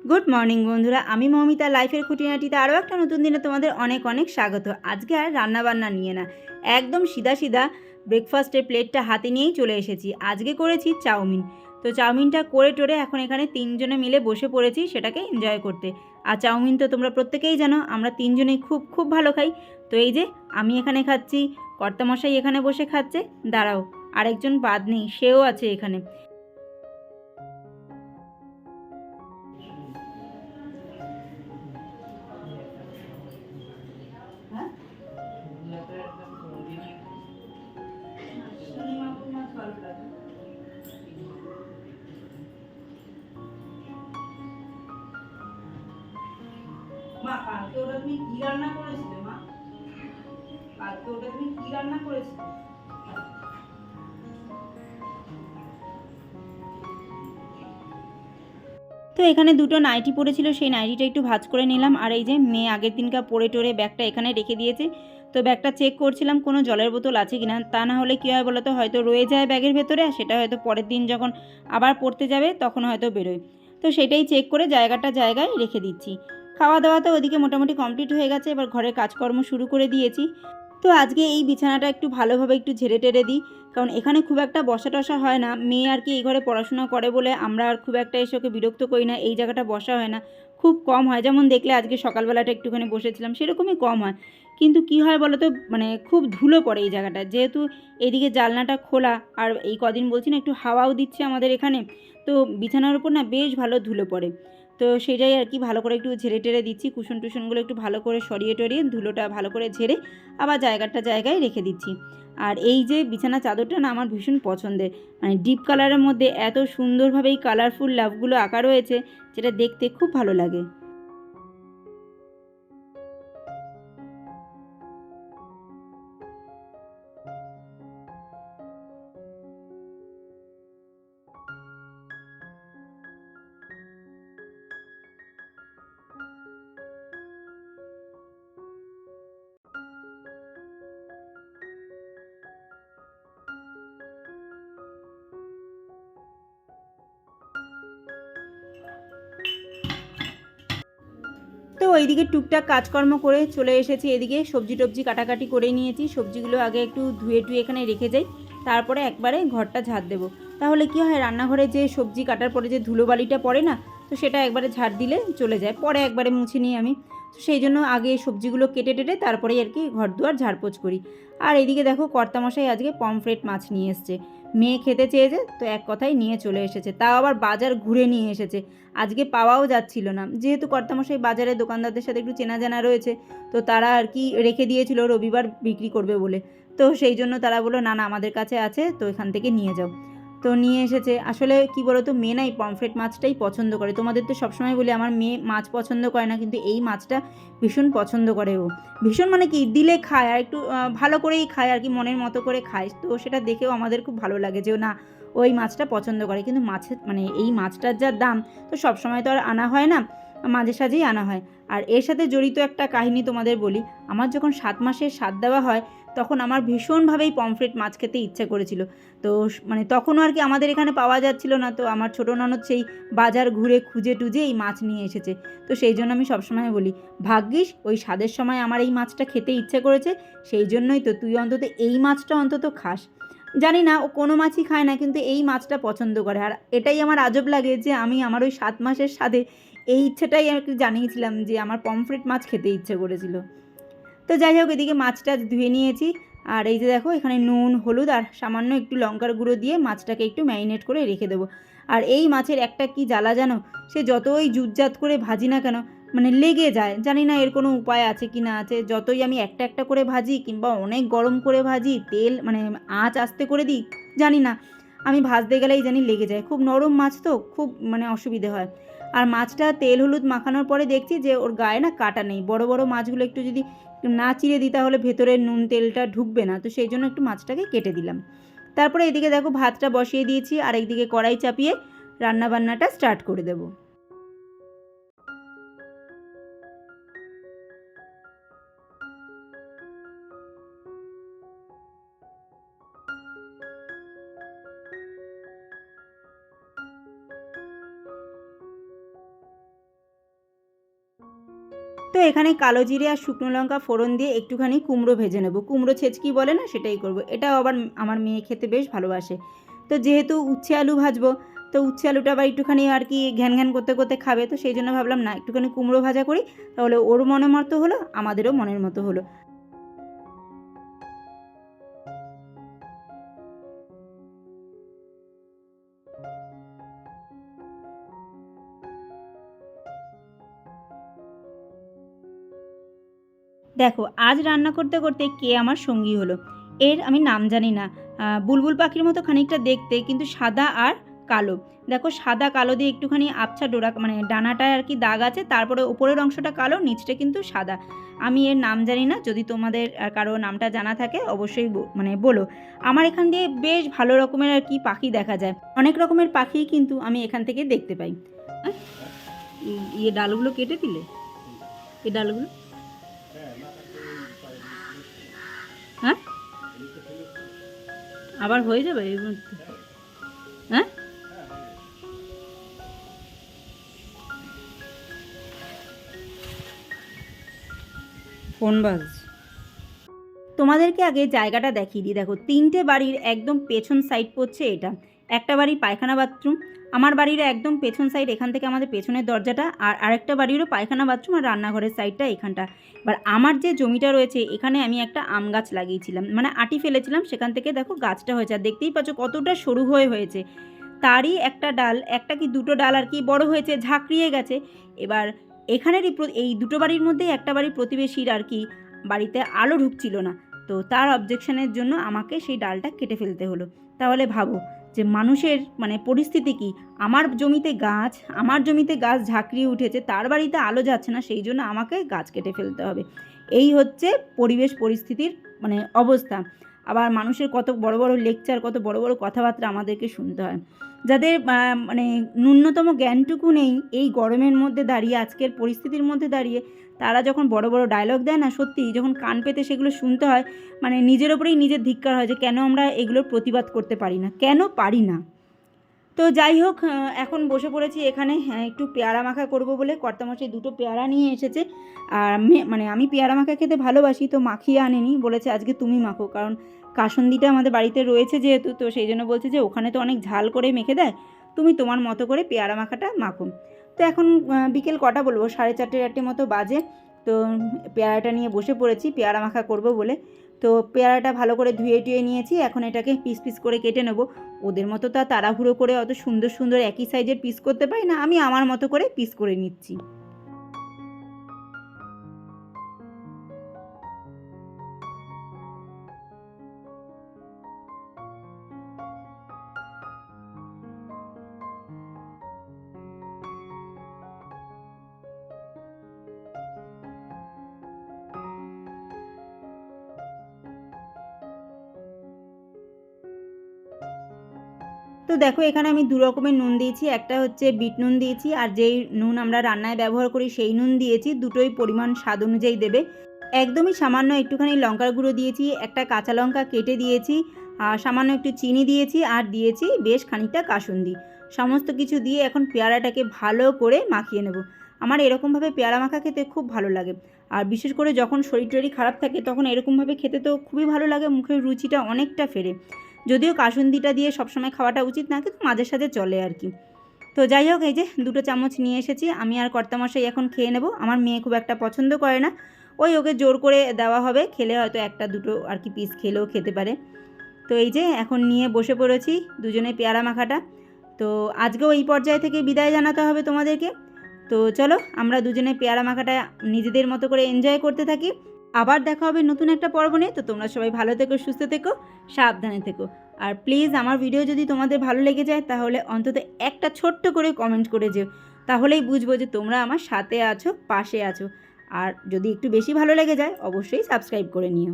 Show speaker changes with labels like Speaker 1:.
Speaker 1: Good morning বন্ধুরা, আমি মৌমিতা লাইফের খুঁটিনাটিতে আরও একটা নতুন দিনে তোমাদের অনেক অনেক স্বাগত। আজকে আর রান্নাবান্না নিয়ে না, একদম সিধা সিধা ব্রেকফাস্টের প্লেটটা হাতে নিয়েই চলে এসেছি। আজকে করেছি চাউমিন। তো চাউমিনটা করে টোরে এখন এখানে তিনজনে মিলে বসে পড়েছি সেটাকে এনজয় করতে। আর চাউমিন তো তোমরা প্রত্যেকেই জানো আমরা তিনজনেই খুব খুব ভালো খাই। তো এই যে আমি এখানে খাচ্ছি, কর্তামশাই এখানে বসে খাচ্ছে। দাঁড়াও, আরেকজন বাদ নেই, সেও আছে এখানে। হ্যাঁ, মা কালকে ওটা তুমি কি রান্না করেছিলে? মা কালকে ওটা তুমি কি রান্না করেছিলে? তো এখানে দুটো নাইটি পড়েছিল, সেই নাইটিটা একটু ভাঁজ করে নিলাম। আর এই যে মেয়ে আগের দিনকার পরে টোরে ব্যাগটা এখানে রেখে দিয়েছে। তো ব্যাগটা চেক করছিলাম কোনো জলের বোতল আছে কিনা, তা না হলে কী হয় বলো তো, হয়তো রয়ে যায় ব্যাগের ভেতরে, আর সেটা হয়তো পরের দিন যখন আবার পড়তে যাবে তখন হয়তো বেরোয়। তো সেটাই চেক করে জায়গাটা জায়গায় রেখে দিচ্ছি। খাওয়া দাওয়া তো ওদিকে মোটামুটি কমপ্লিট হয়ে গেছে, এবার ঘরের কাজকর্ম শুরু করে দিয়েছি। তো আজকে এই বিছানাটা একটু ভালোভাবে একটু ঝেড়ে টেরে দিই, কারণ এখানে খুব একটা বসা টসা হয় না। মেয়ে আর কি এই ঘরে পড়াশোনা করে বলে আমরা আর খুব একটা এসে ওকে বিরক্ত করি না, এই জায়গাটা বসা হয় না, খুব কম হয়। যেমন দেখলে আজকে সকালবেলাটা একটুখানি বসেছিলাম, সেরকমই কম হয়। কিন্তু কি হয় বলো তো, মানে খুব ধুলো পড়ে এই জায়গাটা, যেহেতু এদিকে জানলাটা খোলা, আর এই কদিন বলছি না একটু হাওয়াও দিচ্ছে আমাদের এখানে, তো বিছানার উপর না বেশ ভালো ধুলো পড়ে। তো সেটাই আর কি ভালো করে একটু ঝেড়ে টেরে দিচ্ছি, কুশন টুশনগুলো একটু ভালো করে সরিয়ে টরিয়ে ধুলোটা ভালো করে ঝেড়ে আবার জায়গাটা জায়গায় রেখে দিচ্ছি। আর এই যে বিছানা চাদরটা না আমার ভীষণ পছন্দের, মানে ডিপ কালারের মধ্যে এত সুন্দরভাবে এই কালারফুল লাভগুলো আঁকা রয়েছে, যেটা দেখতে খুব ভালো লাগে। তো ওইদিকে টুকটাক কাজকর্ম করে চলে এসেছি, এদিকে সবজি টবজি কাটাকাটি করে নিয়েছি। সবজিগুলো আগে একটু ধুয়ে টুয়ে এখানে রেখে যাই, তারপরে একবারে ঘরটা ঝাড় দেবো। তাহলে কি হয়, রান্নাঘরে যে সবজি কাটার পরে যে ধুলোবালিটা পড়ে না, তো সেটা একবারে ঝাড় দিলে চলে যায়, পরে একবারে মুছে নিই আমি। তো সেই জন্য আগে সবজিগুলো কেটে টেটে তারপরেই আর কি ঘর দুয়ার ঝাড়পোছ করি। আর এদিকে দেখো কর্তামশাই আজকে পমফ্রেট মাছ নিয়ে এসছে। মেয়ে খেতে চেয়েছে, তো এক কথায় নিয়ে চলে এসেছে, তাও আবার বাজার ঘুরে নিয়ে এসেছে। আজকে পাওয়াও যাচ্ছিল না, যেহেতু কর্তামশাই বাজারে দোকানদারদের সাথে একটু চেনা জানা রয়েছে, তো তারা আর কি রেখে দিয়েছিল রবিবার বিক্রি করবে বলে। তো সেই জন্য তারা বললো না না আমাদের কাছে আছে, তো এখান থেকে নিয়ে যাও। তো নিয়ে এসেছে। আসলে কি বলো তো, মেয়ে না এই পমফ্রেট মাছটাই পছন্দ করে। তোমাদের তো সবসময় বলি আমার মেয়ে মাছ পছন্দ করে না, কিন্তু এই মাছটা ভীষণ পছন্দ করে ও। ভীষণ মানে কি, দিলে খায়, আর একটু ভালো করেই খায় আর কি, মনের মতো করে খায়। তো সেটা দেখেও আমাদের খুব ভালো লাগে যে না, ওই মাছটা পছন্দ করে। কিন্তু মাছের মানে এই মাছটার যা দাম, তো সব সময় তো আর আনা হয় না, মাঝে সাঝেই আনা হয়। আর এর সাথে জড়িত একটা কাহিনী তোমাদের বলি। আমার যখন 7 মাসের স্বাদ দেওয়া হয়, তখন আমার ভীষণভাবেই পমফ্রেট মাছ খেতে ইচ্ছা করেছিল। তো মানে তখনও আর কি আমাদের এখানে পাওয়া যাচ্ছিল না, তো আমার ছোটো ননদ সেই বাজার ঘুরে খুঁজে টুজে এই মাছ নিয়ে এসেছে। তো সেই জন্য আমি সবসময় বলি, ভাগ্যিস ওই স্বাদের সময় আমার এই মাছটা খেতে ইচ্ছে করেছে, সেই জন্যই তো তুই অন্তত এই মাছটা অন্তত খাস। জানি না ও কোনো মাছই খায় না, কিন্তু এই মাছটা পছন্দ করে। আর এটাই আমার আজব লাগে যে আমি আমার ওই 7 মাসের স্বাদে এই ইচ্ছেটাই আর কি জানিয়েছিলাম যে আমার পমফ্রেট মাছ খেতে ইচ্ছে করেছিল। তো যাই হোক, এদিকে মাছটা ধুয়ে নিয়েছি। আর এই যে দেখো এখানে নুন হলুদ আর সামান্য একটু লঙ্কার গুঁড়ো দিয়ে মাছটাকে একটু ম্যারিনেট করে রেখে দেবো। আর এই মাছের একটা কি জ্বালা জানো, সে যতই জুতজাত করে ভাজি না কেন, মানে লেগে যায়। জানি না এর কোনো উপায় আছে কি না আছে, যতই আমি একটা একটা করে ভাজি কিংবা অনেক গরম করে ভাজি, তেল মানে আঁচ আস্তে করে দিই, জানি না, আমি ভাজতে গেলেই জানি লেগে যায়। খুব নরম মাছ তো, খুব মানে অসুবিধে হয়। আর মাছটা তেল হলুদ মাখানোর পরে দেখছি যে ওর গায়ে না কাটা নেই। বড় বড় মাছগুলো একটু যদি না চিড়ে দিই তাহলে ভেতরের নুন তেলটা ঢুকবে না, তো সেই জন্য একটু মাছটাকে কেটে দিলাম। তারপরে এদিকে দেখো ভাতটা বসিয়ে দিয়েছি, আর একদিকে কড়াই চাপিয়ে রান্নাবান্নাটা স্টার্ট করে দেবো। তো এখানে কালো জিরে আর শুকনো লঙ্কা ফোড়ন দিয়ে একটুখানি কুমড়ো ভেজে নেব, কুমড়ো ছেচকি বলে না, সেটাই করব। এটাও আবার আমার মেয়ে খেতে বেশ ভালোবাসে। তো যেহেতু উচ্ছে আলু ভাজবো, তো উচ্ছে আলুটা আবার একটুখানি আর কি ঘ্যান ঘ্যান করতে করতে খাবে, তো সেই জন্য ভাবলাম না একটুখানি কুমড়ো ভাজা করি, তাহলে ওর মনের মতো হলো, আমাদেরও মনের মতো হলো। দেখো আজ রান্না করতে করতে কে আমার সঙ্গী হলো, এর আমি নাম জানি না। বুলবুল পাখির মতো খানিকটা দেখতে, কিন্তু সাদা আর কালো। দেখো সাদা কালো দিয়ে একটুখানি আবছা ডোরা, মানে ডানাটায় আর কি দাগ আছে, তারপরে ওপরের অংশটা কালো, নিচটা কিন্তু সাদা। আমি এর নাম জানি না, যদি তোমাদের কারো নামটা জানা থাকে অবশ্যই মানে বলো। আমার এখান দিয়ে বেশ ভালো রকমের আর কি পাখি দেখা যায়, অনেক রকমের পাখি কিন্তু আমি এখান থেকে দেখতে পাই। ইয়ে ডালগুলো কেটে দিলে, এই ডালগুলো, হ্যাঁ আবার হয়ে যাবে এই মুহূর্তে, হ্যাঁ ফোন বাজছে। তোমাদেরকে আগে জায়গাটা দেখিয়ে দিই। দেখো 3টে বাড়ির একদম পেছন সাইড পড়ছে এটা। একটা বাড়ির পায়খানা বাথরুম, আমার বাড়ির একদম পেছন সাইড, এখান থেকে আমাদের পেছনের দরজাটা, আর আরেকটা বাড়িরও পায়খানা বাথরুম আর রান্নাঘরের সাইডটা এখানটা। এবার আমার যে জমিটা রয়েছে এখানে আমি একটা আম গাছ লাগিয়েছিলাম, মানে আটি ফেলেছিলাম, সেখান থেকে দেখো গাছটা হয়েছে, আর দেখতেই পাচ্ছ কতটা সরু হয়েছে। তারই একটা ডাল, একটা কি দুটো ডাল আর কি বড় হয়েছে, ঝাঁকড়িয়ে গেছে। এবার এখানেরই এই দুটো বাড়ির মধ্যেই একটা বাড়ির প্রতিবেশীর আর কি বাড়িতে আলো ঢুকছিল না, তো তার অবজেকশনের জন্য আমাকে সেই ডালটা কেটে ফেলতে হলো। তাহলে ভাবো যে মানুষের মানে পরিস্থিতি কি, আমার জমিতে গাছ ঝাঁকড়িয়ে উঠেছে, তার বাড়িতে আলো যাচ্ছে না, সেই জন্য আমাকে গাছ কেটে ফেলতে হবে। এই হচ্ছে পরিবেশ পরিস্থিতির মানে অবস্থা। আবার মানুষের কত বড় বড় লেকচার, কত বড় বড় কথাবার্তা আমাদেরকে শুনতে হয়। যাদের মানে ন্যূনতম জ্ঞানটুকু নেই, এই গরমের মধ্যে দাঁড়িয়ে, আজকের পরিস্থিতির মধ্যে দাঁড়িয়ে তারা যখন বড় বড় ডায়লগ দেয় না, সত্যি যখন কান পেতে সেগুলো শুনতে হয়, মানে নিজের ওপরেই নিজের ধিক্কার হয় যে কেন আমরা এগুলোর প্রতিবাদ করতে পারি না, কেন পারি না। তো যাই হোক, এখন বসে পড়েছি এখানে একটু পেয়ারা মাখা করব বলে। কর্তামশাই 2টো পেয়ারা নিয়ে এসেছে, আর মানে আমি পেয়ারা মাখা খেতে ভালোবাসি, তো মাখিয়ে আনেনি, বলেছে আজকে তুমি মাখো, কারণ কাসন্দিটা আমাদের বাড়িতে রয়েছে যেহেতু, তো সেই জন্য বলছে যে ওখানে তো অনেক ঝাল করে মেখে দেয়, তুমি তোমার মতো করে পেয়ারা মাখাটা মাখো। তো এখন বিকেল কটা বলবো, 4:30 মতো বাজে। তো পেয়ারাটা নিয়ে বসে পড়েছি পেয়ারা মাখা করব বলে। তো পেয়ারাটা ভালো করে ধুয়ে টুয়ে নিয়েছি, এখন এটাকে পিস পিস করে কেটে নেব। ওদের মতো তো তাড়াহুড়ো করে অত সুন্দর সুন্দর একই সাইজের পিস করতে পারি না, আমি আমার মতো করে পিস করে নিচ্ছি। তো দেখো এখানে আমি 2 রকমের নুন দিয়েছি, একটা হচ্ছে বিট নুন দিয়েছি, আর যেই নুন আমরা রান্নায় ব্যবহার করি সেই নুন দিয়েছি। দুটোই পরিমাণ স্বাদ অনুযায়ী দেবে। একদমই সামান্য একটুখানি লঙ্কার গুঁড়ো দিয়েছি, একটা কাঁচা লঙ্কা কেটে দিয়েছি, আর সামান্য একটু চিনি দিয়েছি, আর দিয়েছি বেশ খানিকটা কাসুন্দি। সমস্ত কিছু দিয়ে এখন পেয়ারাটাকে ভালো করে মাখিয়ে নেব। আমার এরকমভাবে পেয়ারা মাখা খেতে খুব ভালো লাগে, আর বিশেষ করে যখন শরীর টরীর খারাপ থাকে তখন এরকমভাবে খেতে তো খুবই ভালো লাগে, মুখের রুচিটা অনেকটা ফেরে। যদিও কাসুন্দিটা দিয়ে সবসময় খাওয়াটা উচিত না, কিন্তু মাঝে সাঝে চলে আর কি। তো যাই হোক, এই যে 2টো চামচ নিয়ে এসেছি, আমি আর কর্তামশাই এখন খেয়ে নেব। আমার মেয়ে খুব একটা পছন্দ করে না, ওকে জোর করে দেওয়া হবে, খেলে হয়তো 1-2টো আর কি পিস খেলেও খেতে পারে। তো এই যে এখন নিয়ে বসে পড়েছি দুজনে পেয়ারা মাখাটা। তো আজকেও এই পর্যায় থেকে বিদায় জানাতে হবে তোমাদেরকে। তো চলো আমরা দুজনে পেয়ারা মাখাটা নিজেদের মতো করে এনজয় করতে থাকি। আবার দেখা হবে নতুন একটা পর্ব নিয়ে। তো তোমরা সবাই ভালো থেকো, সুস্থ থেকো, সাবধানে থেকো। আর প্লিজ আমার ভিডিও যদি তোমাদের ভালো লেগে যায় তাহলে অন্তত একটা ছোট্ট করে কমেন্ট করে যেও, তাহলেই বুঝবো যে তোমরা আমার সাথে আছো, পাশে আছো। আর যদি একটু বেশি ভালো লেগে যায় অবশ্যই সাবস্ক্রাইব করে নিও।